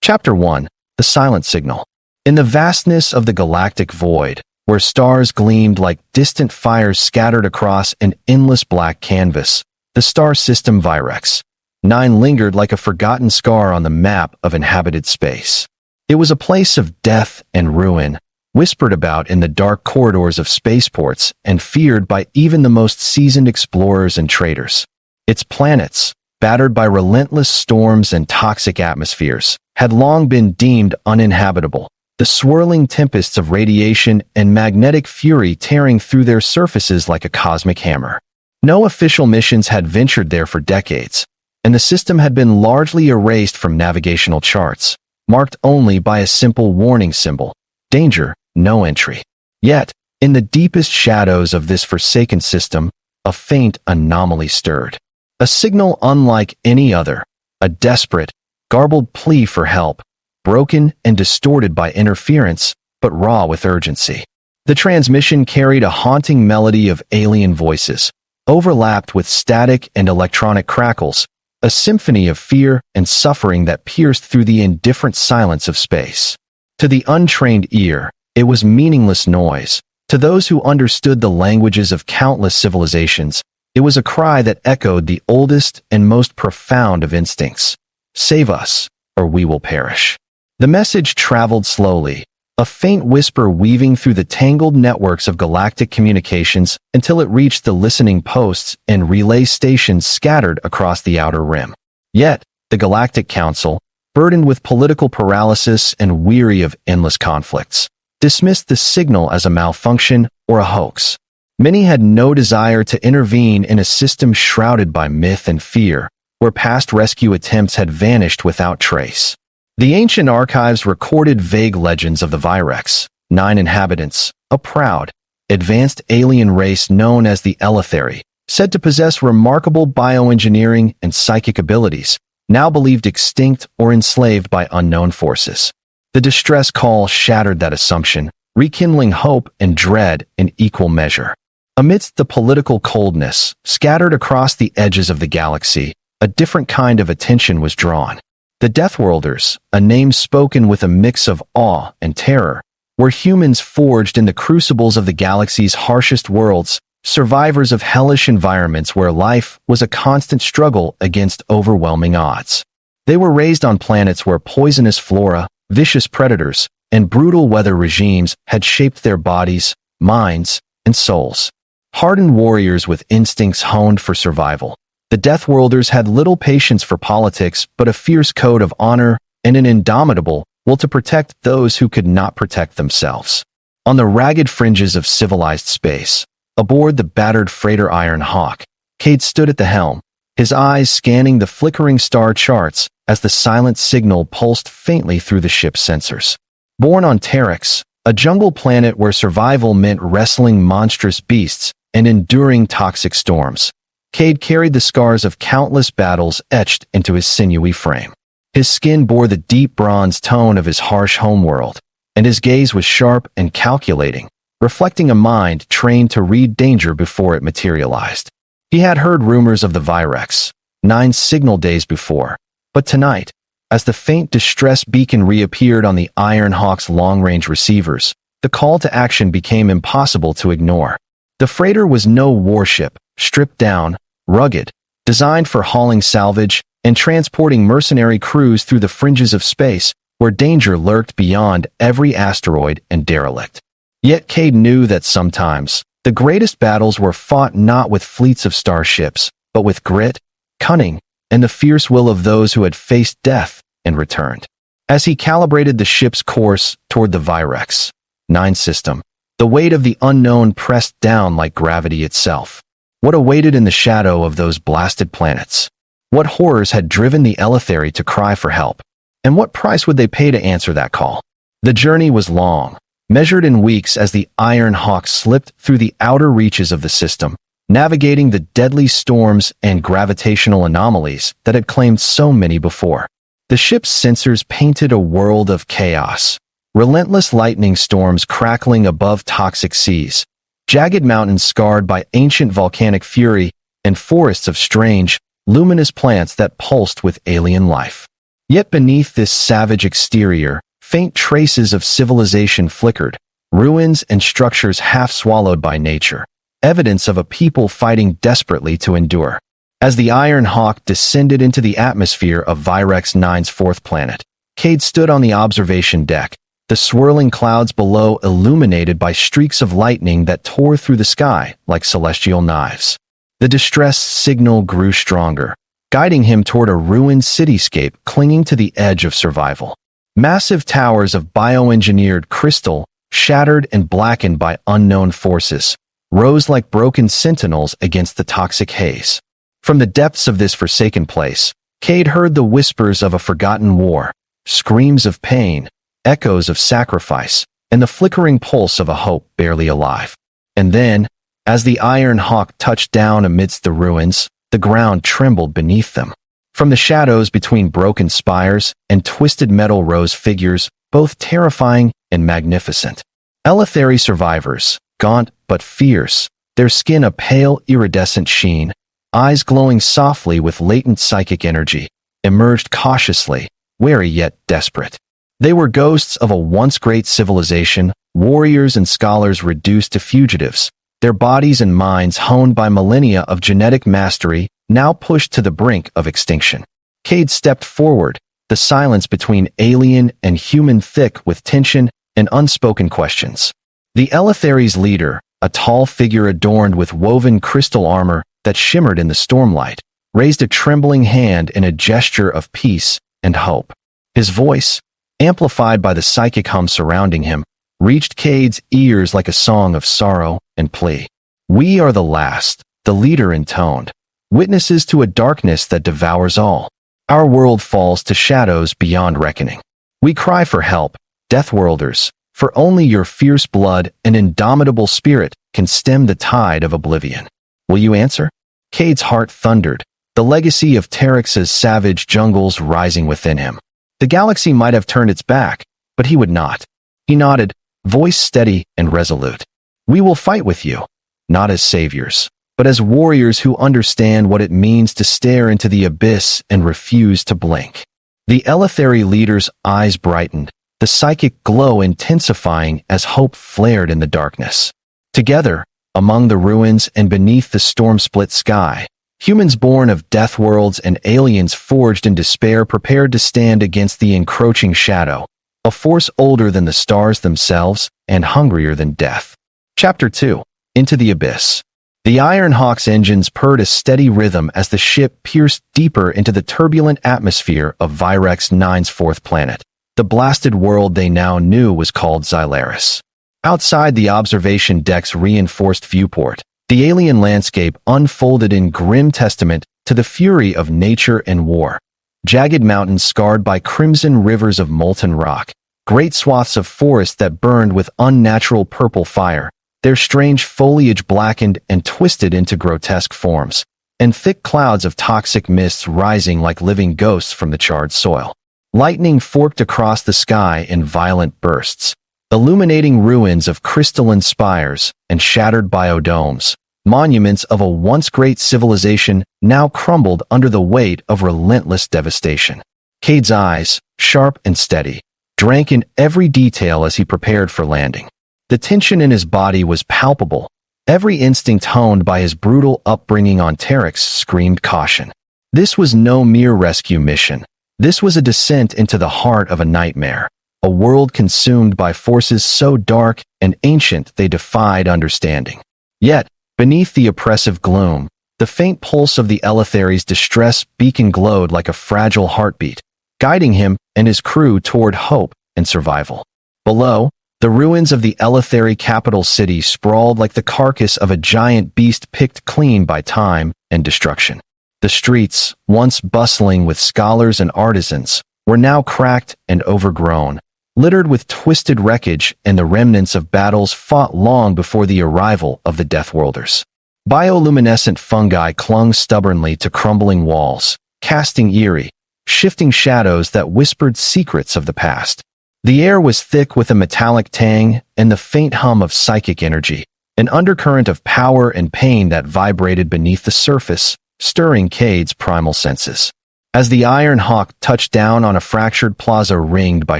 Chapter 1: The Silent Signal. In the vastness of the galactic void, where stars gleamed like distant fires scattered across an endless black canvas, the star system Virex 9 lingered like a forgotten scar on the map of inhabited space. It was a place of death and ruin, whispered about in the dark corridors of spaceports and feared by even the most seasoned explorers and traders. Its planets, battered by relentless storms and toxic atmospheres, had long been deemed uninhabitable, the swirling tempests of radiation and magnetic fury tearing through their surfaces like a cosmic hammer. No official missions had ventured there for decades, and the system had been largely erased from navigational charts, marked only by a simple warning symbol: danger, no entry. Yet, in the deepest shadows of this forsaken system, a faint anomaly stirred. A signal unlike any other, a desperate, garbled plea for help, broken and distorted by interference, but raw with urgency. The transmission carried a haunting melody of alien voices, overlapped with static and electronic crackles, a symphony of fear and suffering that pierced through the indifferent silence of space. To the untrained ear, it was meaningless noise. To those who understood the languages of countless civilizations, it was a cry that echoed the oldest and most profound of instincts: save us, or we will perish. The message traveled slowly, a faint whisper weaving through the tangled networks of galactic communications until it reached the listening posts and relay stations scattered across the outer rim. Yet, the Galactic Council, burdened with political paralysis and weary of endless conflicts, dismissed the signal as a malfunction or a hoax. Many had no desire to intervene in a system shrouded by myth and fear, where past rescue attempts had vanished without trace. The ancient archives recorded vague legends of the Virex 9 inhabitants, a proud, advanced alien race known as the Eletheri, said to possess remarkable bioengineering and psychic abilities, now believed extinct or enslaved by unknown forces. The distress call shattered that assumption, rekindling hope and dread in equal measure. Amidst the political coldness scattered across the edges of the galaxy, a different kind of attention was drawn. The Deathworlders, a name spoken with a mix of awe and terror, were humans forged in the crucibles of the galaxy's harshest worlds, survivors of hellish environments where life was a constant struggle against overwhelming odds. They were raised on planets where poisonous flora, vicious predators, and brutal weather regimes had shaped their bodies, minds, and souls. Hardened warriors with instincts honed for survival, the Deathworlders had little patience for politics but a fierce code of honor and an indomitable will to protect those who could not protect themselves. On the ragged fringes of civilized space, aboard the battered freighter Iron Hawk, Cade stood at the helm, his eyes scanning the flickering star charts as the silent signal pulsed faintly through the ship's sensors. Born on Terex, a jungle planet where survival meant wrestling monstrous beasts and enduring toxic storms, Cade carried the scars of countless battles etched into his sinewy frame. His skin bore the deep bronze tone of his harsh homeworld, and his gaze was sharp and calculating, reflecting a mind trained to read danger before it materialized. He had heard rumors of the Virex 9 signal days before, but tonight, as the faint distress beacon reappeared on the Iron Hawk's long-range receivers, the call to action became impossible to ignore. The freighter was no warship, stripped down, rugged, designed for hauling salvage and transporting mercenary crews through the fringes of space, where danger lurked beyond every asteroid and derelict. Yet Cade knew that sometimes, the greatest battles were fought not with fleets of starships, but with grit, cunning, and the fierce will of those who had faced death and returned. As he calibrated the ship's course toward the Virex 9 system, the weight of the unknown pressed down like gravity itself. What awaited in the shadow of those blasted planets? What horrors had driven the Eletheri to cry for help? And what price would they pay to answer that call? The journey was long, measured in weeks as the Iron Hawk slipped through the outer reaches of the system, navigating the deadly storms and gravitational anomalies that had claimed so many before. The ship's sensors painted a world of chaos. Relentless lightning storms crackling above toxic seas, jagged mountains scarred by ancient volcanic fury, and forests of strange, luminous plants that pulsed with alien life. Yet beneath this savage exterior, faint traces of civilization flickered, ruins and structures half swallowed by nature, evidence of a people fighting desperately to endure. As the Iron Hawk descended into the atmosphere of Virex 9's fourth planet, Cade stood on the observation deck, the swirling clouds below illuminated by streaks of lightning that tore through the sky like celestial knives. The distress signal grew stronger, guiding him toward a ruined cityscape clinging to the edge of survival. Massive towers of bioengineered crystal, shattered and blackened by unknown forces, rose like broken sentinels against the toxic haze. From the depths of this forsaken place, Cade heard the whispers of a forgotten war, screams of pain, echoes of sacrifice, and the flickering pulse of a hope barely alive. And then, as the Iron Hawk touched down amidst the ruins, the ground trembled beneath them. From the shadows between broken spires and twisted metal rose figures, both terrifying and magnificent. Eleutheri survivors, gaunt but fierce, their skin a pale iridescent sheen, eyes glowing softly with latent psychic energy, emerged cautiously, wary yet desperate. They were ghosts of a once great civilization, warriors and scholars reduced to fugitives, their bodies and minds honed by millennia of genetic mastery, now pushed to the brink of extinction. Cade stepped forward, the silence between alien and human thick with tension and unspoken questions. The Eleutheri's leader, a tall figure adorned with woven crystal armor that shimmered in the stormlight, raised a trembling hand in a gesture of peace and hope. His voice, amplified by the psychic hum surrounding him, reached Cade's ears like a song of sorrow and plea. "We are the last," the leader intoned, "witnesses to a darkness that devours all. Our world falls to shadows beyond reckoning. We cry for help, Deathworlders, for only your fierce blood and indomitable spirit can stem the tide of oblivion. Will you answer?" Cade's heart thundered, the legacy of Terex's savage jungles rising within him. The galaxy might have turned its back, but he would not. He nodded, voice steady and resolute. "We will fight with you, not as saviors, but as warriors who understand what it means to stare into the abyss and refuse to blink." The Eleutheri leader's eyes brightened, the psychic glow intensifying as hope flared in the darkness. Together, among the ruins and beneath the storm-split sky, humans born of death worlds and aliens forged in despair prepared to stand against the encroaching shadow, a force older than the stars themselves and hungrier than death. Chapter 2. Into the Abyss. The Iron Hawk's engines purred a steady rhythm as the ship pierced deeper into the turbulent atmosphere of Virex 9's fourth planet. The blasted world they now knew was called Xylaris. Outside the observation deck's reinforced viewport, the alien landscape unfolded in grim testament to the fury of nature and war. Jagged mountains scarred by crimson rivers of molten rock, great swaths of forest that burned with unnatural purple fire, their strange foliage blackened and twisted into grotesque forms, and thick clouds of toxic mists rising like living ghosts from the charred soil. Lightning forked across the sky in violent bursts, illuminating ruins of crystalline spires and shattered biodomes, monuments of a once great civilization now crumbled under the weight of relentless devastation. Cade's eyes, sharp and steady, drank in every detail as he prepared for landing. The tension in his body was palpable, every instinct honed by his brutal upbringing on Terex screamed caution. This was no mere rescue mission. This was a descent into the heart of a nightmare, a world consumed by forces so dark and ancient they defied understanding. Yet, beneath the oppressive gloom, the faint pulse of the Eleutheri's distress beacon glowed like a fragile heartbeat, guiding him and his crew toward hope and survival. Below, the ruins of the Eleutheri capital city sprawled like the carcass of a giant beast picked clean by time and destruction. The streets, once bustling with scholars and artisans, were now cracked and overgrown, littered with twisted wreckage and the remnants of battles fought long before the arrival of the Deathworlders. Bioluminescent fungi clung stubbornly to crumbling walls, casting eerie, shifting shadows that whispered secrets of the past. The air was thick with a metallic tang and the faint hum of psychic energy, an undercurrent of power and pain that vibrated beneath the surface, stirring Cade's primal senses. As the Iron Hawk touched down on a fractured plaza ringed by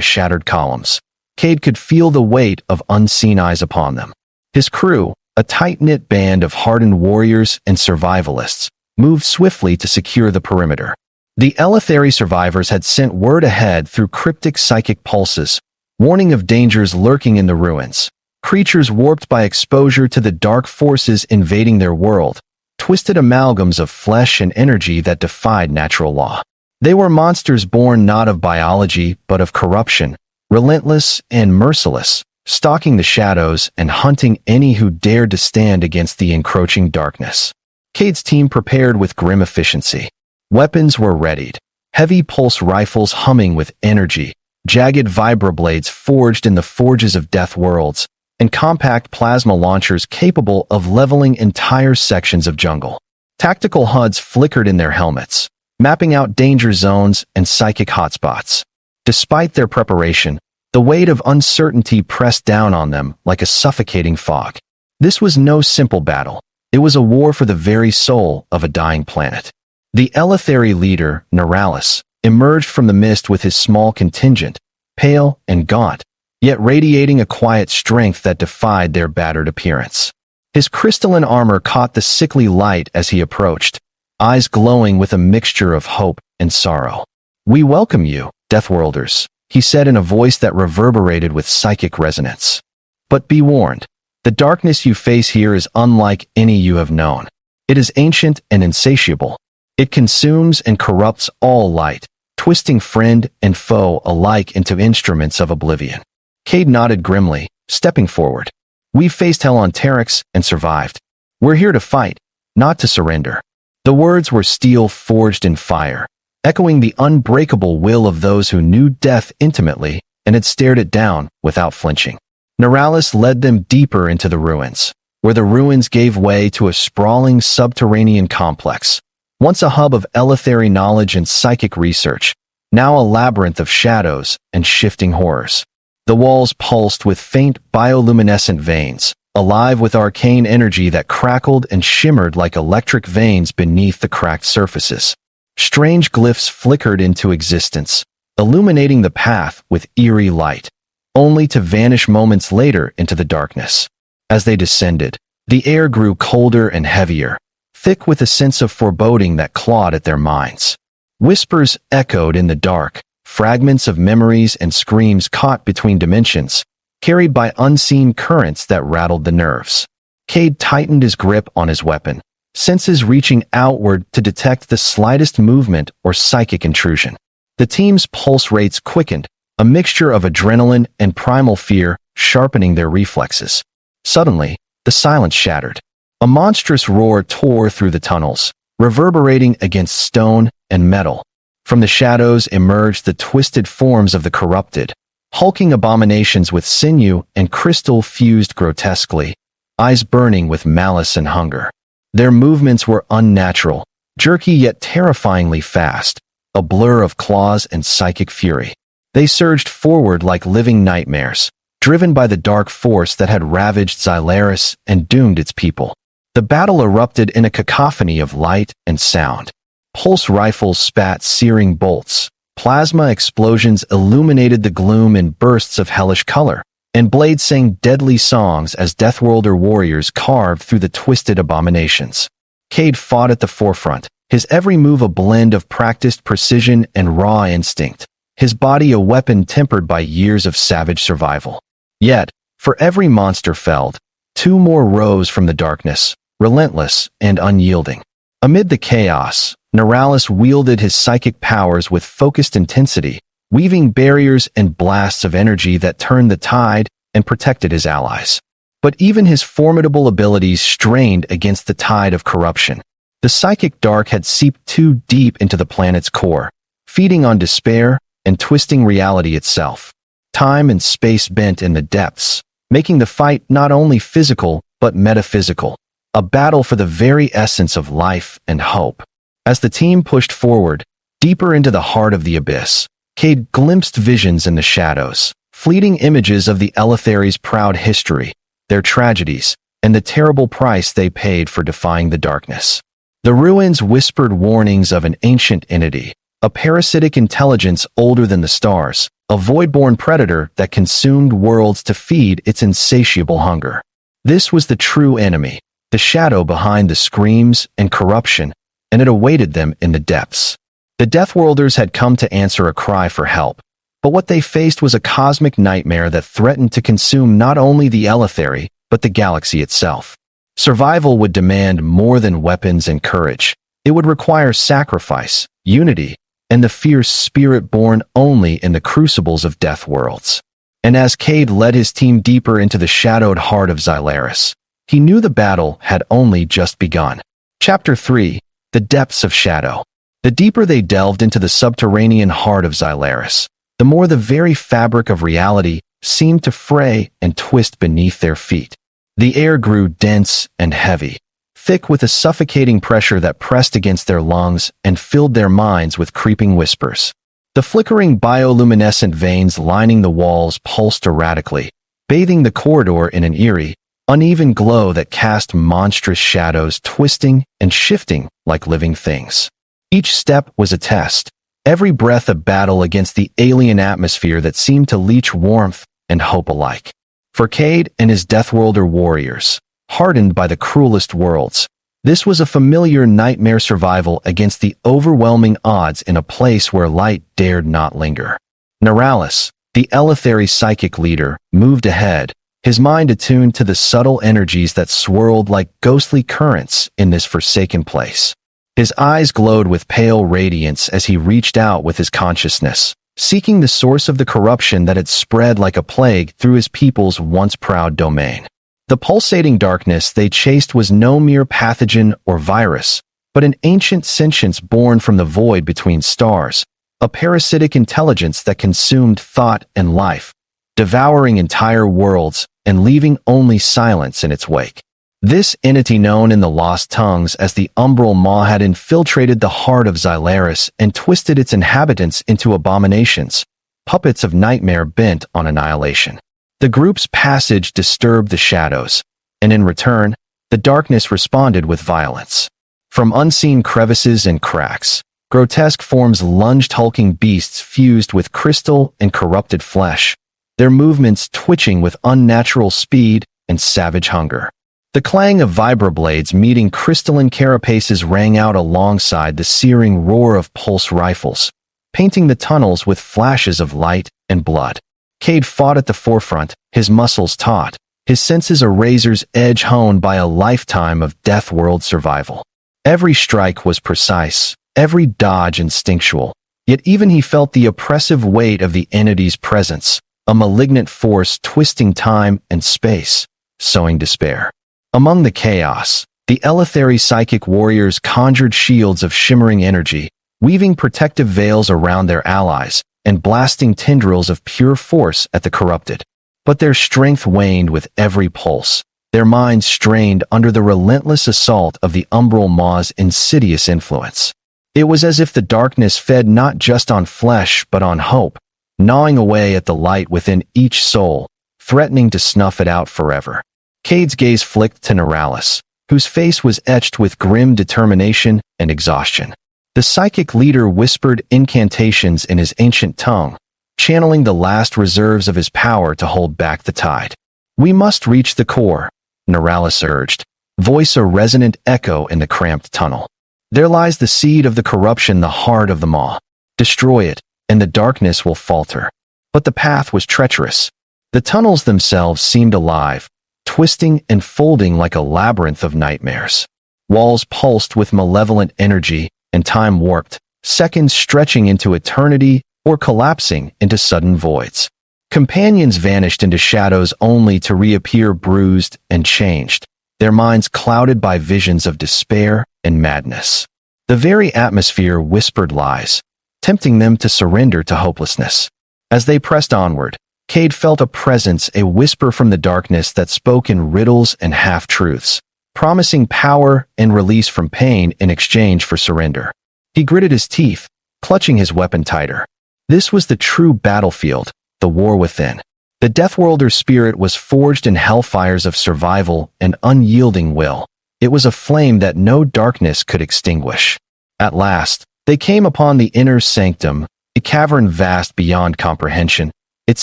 shattered columns, Cade could feel the weight of unseen eyes upon them. His crew, a tight-knit band of hardened warriors and survivalists, moved swiftly to secure the perimeter. The Eleutheri survivors had sent word ahead through cryptic psychic pulses, warning of dangers lurking in the ruins. Creatures warped by exposure to the dark forces invading their world, twisted amalgams of flesh and energy that defied natural law. They were monsters born not of biology but of corruption, relentless and merciless, stalking the shadows and hunting any who dared to stand against the encroaching darkness. Cade's team prepared with grim efficiency. Weapons were readied, heavy pulse rifles humming with energy, jagged vibroblades forged in the forges of Deathworlds, and compact plasma launchers capable of leveling entire sections of jungle. Tactical HUDs flickered in their helmets, mapping out danger zones and psychic hotspots. Despite their preparation, the weight of uncertainty pressed down on them like a suffocating fog. This was no simple battle. It was a war for the very soul of a dying planet. The Eleutheri leader, Narration, emerged from the mist with his small contingent, pale and gaunt, yet radiating a quiet strength that defied their battered appearance. His crystalline armor caught the sickly light as he approached, eyes glowing with a mixture of hope and sorrow. "We welcome you, Deathworlders," he said in a voice that reverberated with psychic resonance. "But be warned, the darkness you face here is unlike any you have known. It is ancient and insatiable. It consumes and corrupts all light, twisting friend and foe alike into instruments of oblivion." Cade nodded grimly, stepping forward. "We've faced hell on Terex and survived. We're here to fight, not to surrender." The words were steel forged in fire, echoing the unbreakable will of those who knew death intimately and had stared it down without flinching. Narration led them deeper into the ruins, where the ruins gave way to a sprawling subterranean complex, once a hub of Eleutheri knowledge and psychic research, now a labyrinth of shadows and shifting horrors. The walls pulsed with faint bioluminescent veins, alive with arcane energy that crackled and shimmered like electric veins beneath the cracked surfaces. Strange glyphs flickered into existence, illuminating the path with eerie light, only to vanish moments later into the darkness. As they descended, the air grew colder and heavier, thick with a sense of foreboding that clawed at their minds. Whispers echoed in the dark, fragments of memories and screams caught between dimensions, carried by unseen currents that rattled the nerves. Cade tightened his grip on his weapon, senses reaching outward to detect the slightest movement or psychic intrusion. The team's pulse rates quickened, a mixture of adrenaline and primal fear sharpening their reflexes. Suddenly, the silence shattered. A monstrous roar tore through the tunnels, reverberating against stone and metal. From the shadows emerged the twisted forms of the corrupted, hulking abominations with sinew and crystal fused grotesquely, eyes burning with malice and hunger. Their movements were unnatural, jerky yet terrifyingly fast, a blur of claws and psychic fury. They surged forward like living nightmares, driven by the dark force that had ravaged Xylaris and doomed its people. The battle erupted in a cacophony of light and sound. Pulse rifles spat searing bolts, plasma explosions illuminated the gloom in bursts of hellish color, and blades sang deadly songs as Deathworlder warriors carved through the twisted abominations. Cade fought at the forefront, his every move a blend of practiced precision and raw instinct, his body a weapon tempered by years of savage survival. Yet, for every monster felled, two more rose from the darkness, relentless and unyielding. Amid the chaos, Narration wielded his psychic powers with focused intensity, weaving barriers and blasts of energy that turned the tide and protected his allies. But even his formidable abilities strained against the tide of corruption. The psychic dark had seeped too deep into the planet's core, feeding on despair and twisting reality itself. Time and space bent in the depths, making the fight not only physical but metaphysical, a battle for the very essence of life and hope. As the team pushed forward, deeper into the heart of the abyss, Cade glimpsed visions in the shadows, fleeting images of the Eleutheri's proud history, their tragedies, and the terrible price they paid for defying the darkness. The ruins whispered warnings of an ancient entity, a parasitic intelligence older than the stars, a void-born predator that consumed worlds to feed its insatiable hunger. This was the true enemy, the shadow behind the screams and corruption, and it awaited them in the depths. The Deathworlders had come to answer a cry for help, but what they faced was a cosmic nightmare that threatened to consume not only the Elethary, but the galaxy itself. Survival would demand more than weapons and courage. It would require sacrifice, unity, and the fierce spirit born only in the crucibles of death worlds. And as Cade led his team deeper into the shadowed heart of Xylaris, he knew the battle had only just begun. Chapter 3: The Depths of Shadow. The deeper they delved into the subterranean heart of Xylaris, the more the very fabric of reality seemed to fray and twist beneath their feet. The air grew dense and heavy, thick with a suffocating pressure that pressed against their lungs and filled their minds with creeping whispers. The flickering bioluminescent veins lining the walls pulsed erratically, bathing the corridor in an eerie, uneven glow that cast monstrous shadows twisting and shifting like living things. Each step was a test, every breath a battle against the alien atmosphere that seemed to leach warmth and hope alike. For Cade and his Deathworlder warriors, hardened by the cruelest worlds, this was a familiar nightmare survival against the overwhelming odds in a place where light dared not linger. Neuralis, the Elethary psychic leader, moved ahead, his mind attuned to the subtle energies that swirled like ghostly currents in this forsaken place. His eyes glowed with pale radiance as he reached out with his consciousness, seeking the source of the corruption that had spread like a plague through his people's once proud domain. The pulsating darkness they chased was no mere pathogen or virus, but an ancient sentience born from the void between stars, a parasitic intelligence that consumed thought and life, devouring entire worlds and leaving only silence in its wake. This entity, known in the Lost Tongues as the Umbral Maw, had infiltrated the heart of Xylaris and twisted its inhabitants into abominations, puppets of nightmare bent on annihilation. The group's passage disturbed the shadows, and in return, the darkness responded with violence. From unseen crevices and cracks, grotesque forms lunged, hulking beasts fused with crystal and corrupted flesh, their movements twitching with unnatural speed and savage hunger. The clang of vibroblades meeting crystalline carapaces rang out alongside the searing roar of pulse rifles, painting the tunnels with flashes of light and blood. Cade fought at the forefront, his muscles taut, his senses a razor's edge honed by a lifetime of death-world survival. Every strike was precise, every dodge instinctual, yet even he felt the oppressive weight of the entity's presence, a malignant force twisting time and space, sowing despair. Among the chaos, the Elethary psychic warriors conjured shields of shimmering energy, weaving protective veils around their allies and blasting tendrils of pure force at the corrupted. But their strength waned with every pulse, their minds strained under the relentless assault of the Umbral Maw's insidious influence. It was as if the darkness fed not just on flesh but on hope, gnawing away at the light within each soul, threatening to snuff it out forever. Cade's gaze flicked to Neuralis, whose face was etched with grim determination and exhaustion. The psychic leader whispered incantations in his ancient tongue, channeling the last reserves of his power to hold back the tide. "We must reach the core," Neuralis urged, voice a resonant echo in the cramped tunnel. "There lies the seed of the corruption, the heart of the Maw. Destroy it, and the darkness will falter." But the path was treacherous. The tunnels themselves seemed alive, twisting and folding like a labyrinth of nightmares. Walls pulsed with malevolent energy, and time warped, seconds stretching into eternity or collapsing into sudden voids. Companions vanished into shadows only to reappear bruised and changed, their minds clouded by visions of despair and madness. The very atmosphere whispered lies, tempting them to surrender to hopelessness. As they pressed onward, Cade felt a presence, a whisper from the darkness that spoke in riddles and half-truths, promising power and release from pain in exchange for surrender. He gritted his teeth, clutching his weapon tighter. This was the true battlefield, the war within. The Deathworlder spirit was forged in hellfires of survival and unyielding will. It was a flame that no darkness could extinguish. At last, They came upon the inner sanctum, a cavern vast beyond comprehension, its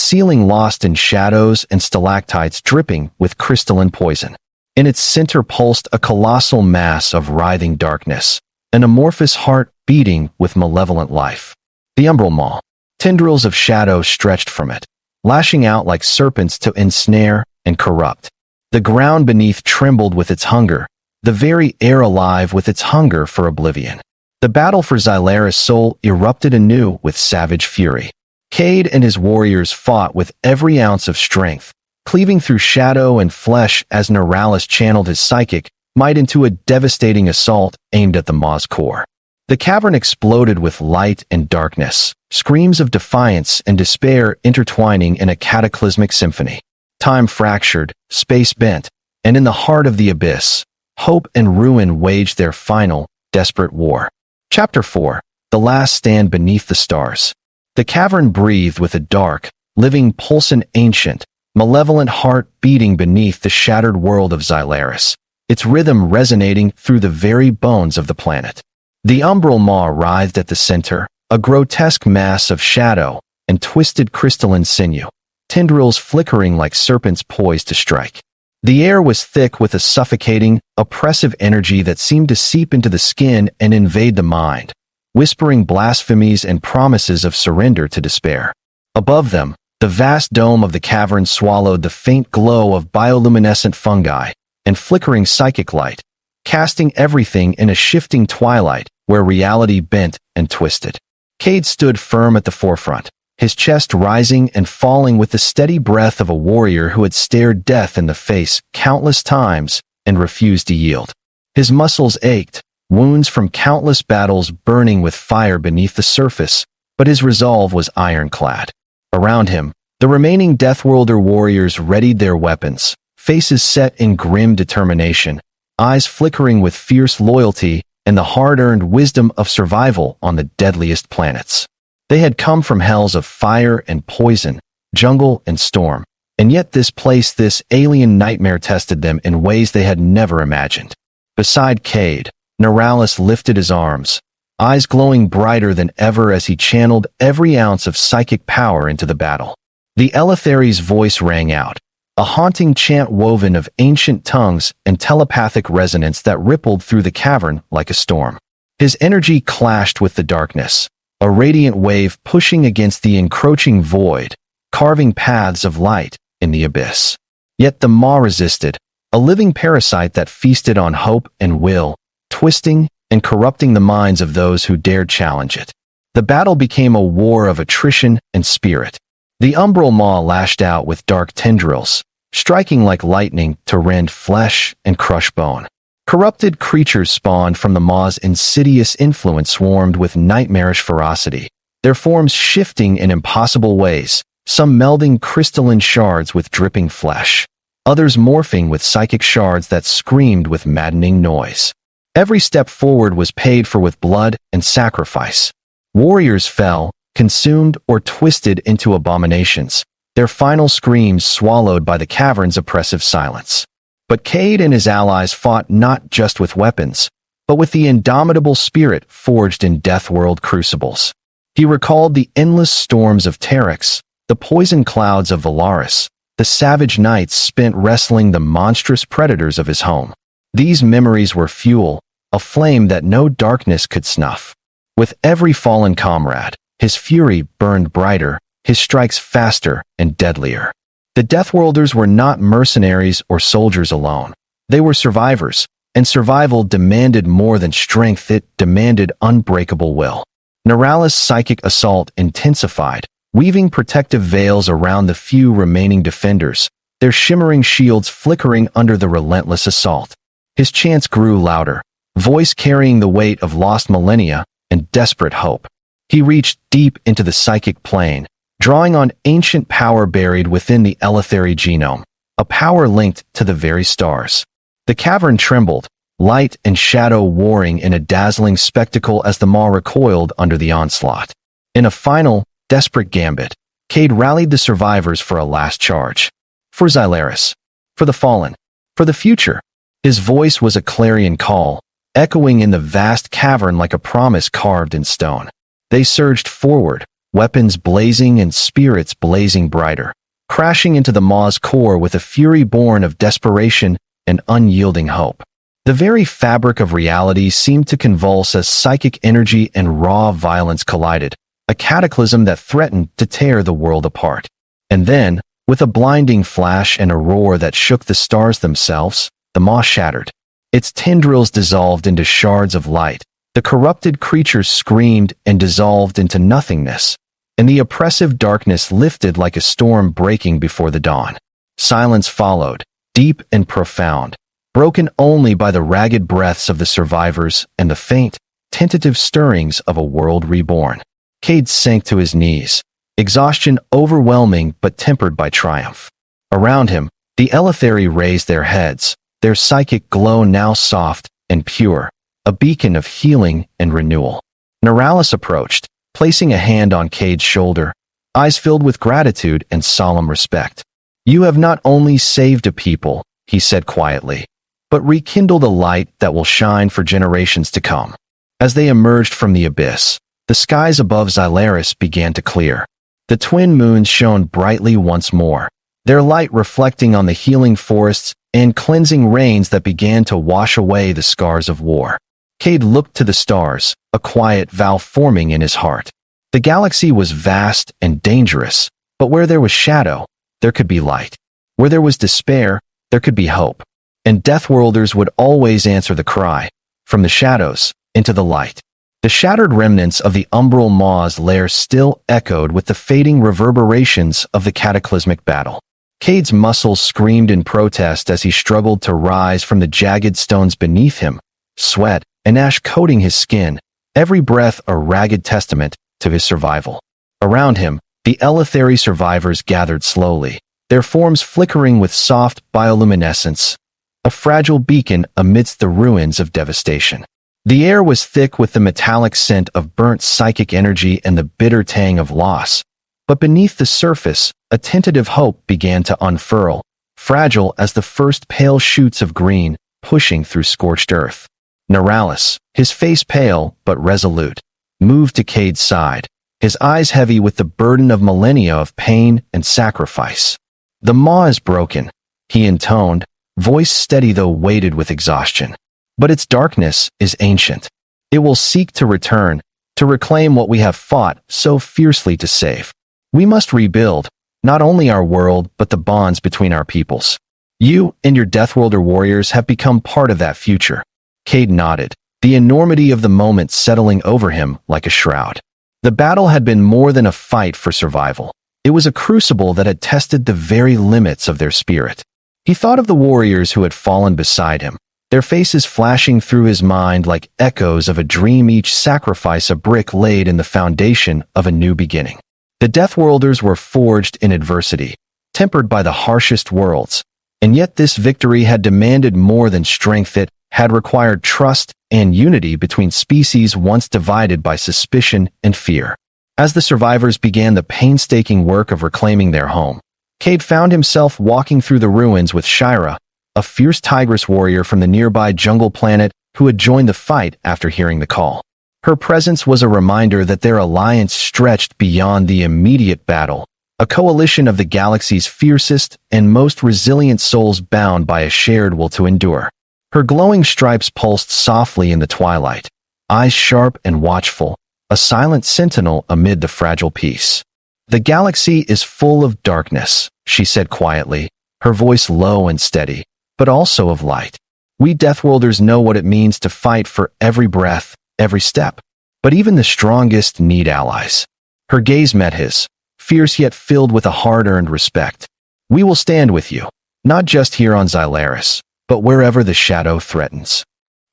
ceiling lost in shadows and stalactites dripping with crystalline poison. In its center pulsed a colossal mass of writhing darkness, an amorphous heart beating with malevolent life. The umbral maw. Tendrils of shadow stretched from it, lashing out like serpents to ensnare and corrupt. The ground beneath trembled with its hunger, the very air alive with its hunger for oblivion. The battle for Xylaris' soul erupted anew with savage fury. Cade and his warriors fought with every ounce of strength, cleaving through shadow and flesh as Neuralis channeled his psychic might into a devastating assault aimed at the Maw's core. The cavern exploded with light and darkness, screams of defiance and despair intertwining in a cataclysmic symphony. Time fractured, space bent, and in the heart of the abyss, hope and ruin waged their final, desperate war. Chapter 4. The Last Stand Beneath the Stars. The cavern breathed with a dark, living pulsant ancient, malevolent heart beating beneath the shattered world of Xylaris, its rhythm resonating through the very bones of the planet. The umbral maw writhed at the center, a grotesque mass of shadow and twisted crystalline sinew, tendrils flickering like serpents poised to strike. The air was thick with a suffocating, oppressive energy that seemed to seep into the skin and invade the mind, whispering blasphemies and promises of surrender to despair. Above them, the vast dome of the cavern swallowed the faint glow of bioluminescent fungi and flickering psychic light, casting everything in a shifting twilight where reality bent and twisted. Cade stood firm at the forefront, his chest rising and falling with the steady breath of a warrior who had stared death in the face countless times and refused to yield. His muscles ached, wounds from countless battles burning with fire beneath the surface, but his resolve was ironclad. Around him, the remaining Deathworlder warriors readied their weapons, faces set in grim determination, eyes flickering with fierce loyalty and the hard-earned wisdom of survival on the deadliest planets. They had come from hells of fire and poison, jungle and storm, and yet this place, this alien nightmare tested them in ways they had never imagined. Beside Cade, Neuralis lifted his arms, eyes glowing brighter than ever as he channeled every ounce of psychic power into the battle. The Eletheri's voice rang out, a haunting chant woven of ancient tongues and telepathic resonance that rippled through the cavern like a storm. His energy clashed with the darkness, a radiant wave pushing against the encroaching void, carving paths of light in the abyss. Yet the maw resisted, a living parasite that feasted on hope and will, twisting and corrupting the minds of those who dared challenge it. The battle became a war of attrition and spirit. The umbral maw lashed out with dark tendrils, striking like lightning to rend flesh and crush bone. Corrupted creatures spawned from the maw's insidious influence swarmed with nightmarish ferocity, their forms shifting in impossible ways, some melding crystalline shards with dripping flesh, others morphing with psychic shards that screamed with maddening noise. Every step forward was paid for with blood and sacrifice. Warriors fell, consumed or twisted into abominations, their final screams swallowed by the cavern's oppressive silence. But Cade and his allies fought not just with weapons, but with the indomitable spirit forged in Deathworld crucibles. He recalled the endless storms of Terex, the poison clouds of Valaris, the savage nights spent wrestling the monstrous predators of his home. These memories were fuel, a flame that no darkness could snuff. With every fallen comrade, his fury burned brighter, his strikes faster and deadlier. The Deathworlders were not mercenaries or soldiers alone. They were survivors, and survival demanded more than strength, it demanded unbreakable will. Neuralis' psychic assault intensified, weaving protective veils around the few remaining defenders, their shimmering shields flickering under the relentless assault. His chants grew louder, voice carrying the weight of lost millennia and desperate hope. He reached deep into the psychic plane, drawing on ancient power buried within the Eletheri genome, a power linked to the very stars. The cavern trembled, light and shadow warring in a dazzling spectacle as the maw recoiled under the onslaught. In a final, desperate gambit, Cade rallied the survivors for a last charge. For Xylaris, for the fallen, for the future. His voice was a clarion call, echoing in the vast cavern like a promise carved in stone. They surged forward, weapons blazing and spirits blazing brighter, crashing into the Maw's core with a fury born of desperation and unyielding hope. The very fabric of reality seemed to convulse as psychic energy and raw violence collided, a cataclysm that threatened to tear the world apart. And then, with a blinding flash and a roar that shook the stars themselves, the Maw shattered. Its tendrils dissolved into shards of light. The corrupted creatures screamed and dissolved into nothingness, and the oppressive darkness lifted like a storm breaking before the dawn. Silence followed, deep and profound, broken only by the ragged breaths of the survivors and the faint, tentative stirrings of a world reborn. Cade sank to his knees, exhaustion overwhelming but tempered by triumph. Around him, the Eleutheri raised their heads, their psychic glow now soft and pure, a beacon of healing and renewal. Narration approached, placing a hand on Cade's shoulder, eyes filled with gratitude and solemn respect. "You have not only saved a people," he said quietly, "but rekindled a light that will shine for generations to come." As they emerged from the abyss, the skies above Xylaris began to clear. The twin moons shone brightly once more, their light reflecting on the healing forests and cleansing rains that began to wash away the scars of war. Cade looked to the stars, a quiet vow forming in his heart. The galaxy was vast and dangerous, but where there was shadow, there could be light. Where there was despair, there could be hope. And Deathworlders would always answer the cry, from the shadows into the light. The shattered remnants of the umbral Maw's lair still echoed with the fading reverberations of the cataclysmic battle. Cade's muscles screamed in protest as he struggled to rise from the jagged stones beneath him, sweat and ash coating his skin, every breath a ragged testament to his survival. Around him, the Eleutheri survivors gathered slowly, their forms flickering with soft bioluminescence, a fragile beacon amidst the ruins of devastation. The air was thick with the metallic scent of burnt psychic energy and the bitter tang of loss, but beneath the surface, a tentative hope began to unfurl, fragile as the first pale shoots of green pushing through scorched earth. Narration, his face pale but resolute, moved to Cade's side, his eyes heavy with the burden of millennia of pain and sacrifice. "The Maw is broken," he intoned, voice steady though weighted with exhaustion. "But its darkness is ancient. It will seek to return, to reclaim what we have fought so fiercely to save. We must rebuild, not only our world but the bonds between our peoples. You and your Deathworlder warriors have become part of that future." Cade nodded, the enormity of the moment settling over him like a shroud. The battle had been more than a fight for survival. It was a crucible that had tested the very limits of their spirit. He thought of the warriors who had fallen beside him, their faces flashing through his mind like echoes of a dream, each sacrifice a brick laid in the foundation of a new beginning. The Deathworlders were forged in adversity, tempered by the harshest worlds, and yet this victory had demanded more than strength. It had required trust and unity between species once divided by suspicion and fear. As the survivors began the painstaking work of reclaiming their home, Cade found himself walking through the ruins with Shira, a fierce tigress warrior from the nearby jungle planet who had joined the fight after hearing the call. Her presence was a reminder that their alliance stretched beyond the immediate battle, a coalition of the galaxy's fiercest and most resilient souls bound by a shared will to endure. Her glowing stripes pulsed softly in the twilight, eyes sharp and watchful, a silent sentinel amid the fragile peace. "The galaxy is full of darkness," she said quietly, her voice low and steady, but also of light. "We Deathworlders know what it means to fight for every breath, every step. But even the strongest need allies." Her gaze met his, fierce yet filled with a hard-earned respect. "We will stand with you, not just here on Xylaris, but wherever the shadow threatens."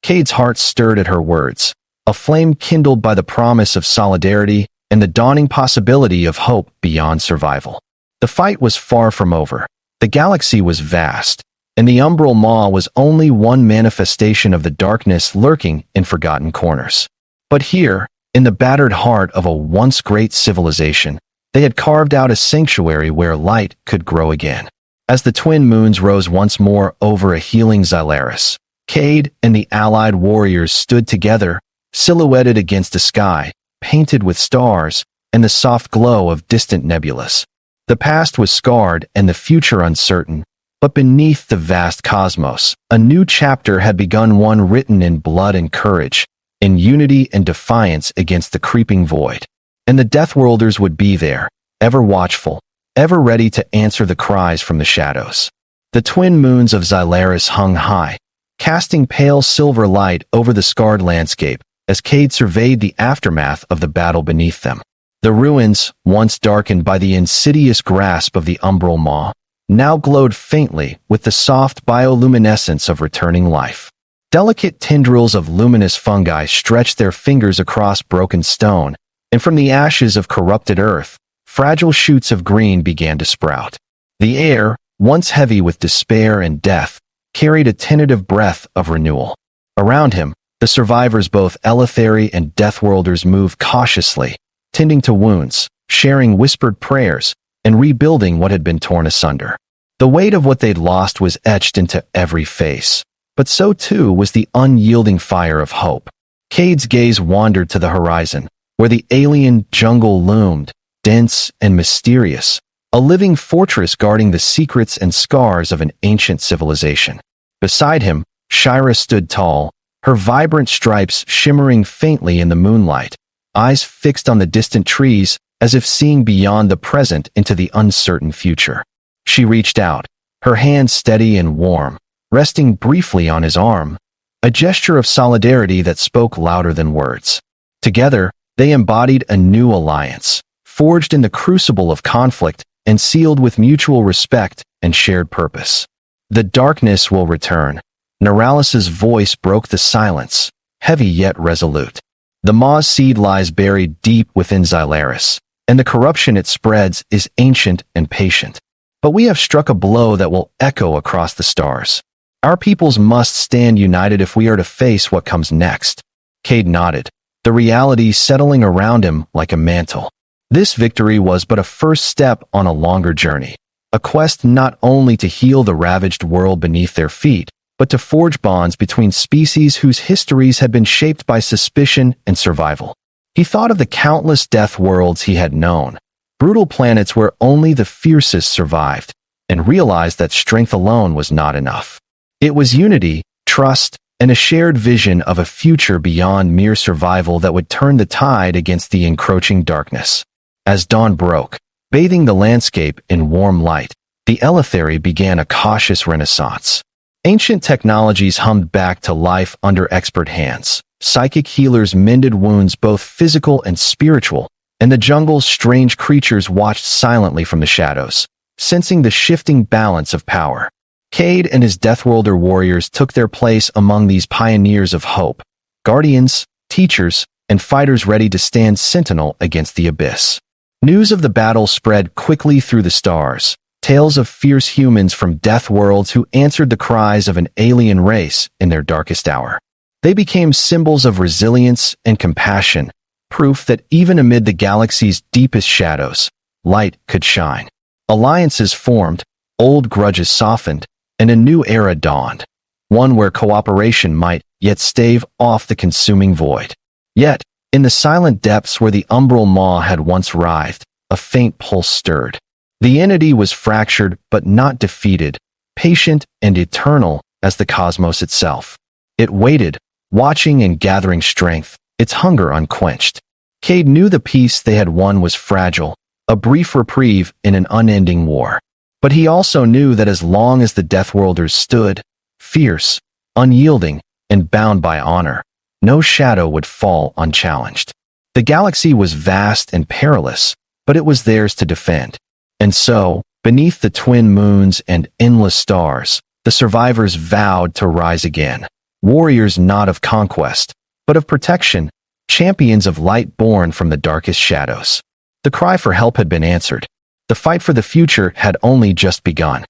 Cade's heart stirred at her words, a flame kindled by the promise of solidarity and the dawning possibility of hope beyond survival. The fight was far from over. The galaxy was vast, and the Umbral Maw was only one manifestation of the darkness lurking in forgotten corners. But here, in the battered heart of a once great civilization, they had carved out a sanctuary where light could grow again. As the twin moons rose once more over a healing Xylaris, Cade and the allied warriors stood together, silhouetted against a sky, painted with stars, and the soft glow of distant nebulas. The past was scarred and the future uncertain, but beneath the vast cosmos, a new chapter had begun, one written in blood and courage, in unity and defiance against the creeping void. And the Deathworlders would be there, ever watchful, ever ready to answer the cries from the shadows. The twin moons of Xylaris hung high, casting pale silver light over the scarred landscape as Cade surveyed the aftermath of the battle beneath them. The ruins, once darkened by the insidious grasp of the umbral maw, now glowed faintly with the soft bioluminescence of returning life. Delicate tendrils of luminous fungi stretched their fingers across broken stone, and from the ashes of corrupted earth, fragile shoots of green began to sprout. The air, once heavy with despair and death, carried a tentative breath of renewal. Around him, the survivors, both Eleutheri and Deathworlders, moved cautiously, tending to wounds, sharing whispered prayers, and rebuilding what had been torn asunder. The weight of what they'd lost was etched into every face, but so too was the unyielding fire of hope. Cade's gaze wandered to the horizon, where the alien jungle loomed, dense and mysterious, a living fortress guarding the secrets and scars of an ancient civilization. Beside him, Shira stood tall, her vibrant stripes shimmering faintly in the moonlight, eyes fixed on the distant trees as if seeing beyond the present into the uncertain future. She reached out, her hand steady and warm, resting briefly on his arm, a gesture of solidarity that spoke louder than words. Together, they embodied a new alliance, forged in the crucible of conflict and sealed with mutual respect and shared purpose. The darkness will return. Neralis's voice broke the silence, heavy yet resolute. The Maw's seed lies buried deep within Xylaris, and the corruption it spreads is ancient and patient. But we have struck a blow that will echo across the stars. Our peoples must stand united if we are to face what comes next. Cade nodded, the reality settling around him like a mantle. This victory was but a first step on a longer journey, a quest not only to heal the ravaged world beneath their feet, but to forge bonds between species whose histories had been shaped by suspicion and survival. He thought of the countless death worlds he had known, brutal planets where only the fiercest survived, and realized that strength alone was not enough. It was unity, trust, and a shared vision of a future beyond mere survival that would turn the tide against the encroaching darkness. As dawn broke, bathing the landscape in warm light, the Eleutheri began a cautious renaissance. Ancient technologies hummed back to life under expert hands. Psychic healers mended wounds both physical and spiritual, and the jungle's strange creatures watched silently from the shadows, sensing the shifting balance of power. Cade and his Deathworlder warriors took their place among these pioneers of hope, guardians, teachers, and fighters ready to stand sentinel against the abyss. News of the battle spread quickly through the stars, tales of fierce humans from death worlds who answered the cries of an alien race in their darkest hour. They became symbols of resilience and compassion, proof that even amid the galaxy's deepest shadows, light could shine. Alliances formed, old grudges softened, and a new era dawned, one where cooperation might yet stave off the consuming void. Yet, in the silent depths where the umbral maw had once writhed, a faint pulse stirred. The entity was fractured but not defeated, patient and eternal as the cosmos itself. It waited, watching and gathering strength, its hunger unquenched. Cade knew the peace they had won was fragile, a brief reprieve in an unending war. But he also knew that as long as the Deathworlders stood, fierce, unyielding, and bound by honor, no shadow would fall unchallenged. The galaxy was vast and perilous, but it was theirs to defend. And so, beneath the twin moons and endless stars, the survivors vowed to rise again. Warriors not of conquest, but of protection, champions of light born from the darkest shadows. The cry for help had been answered. The fight for the future had only just begun.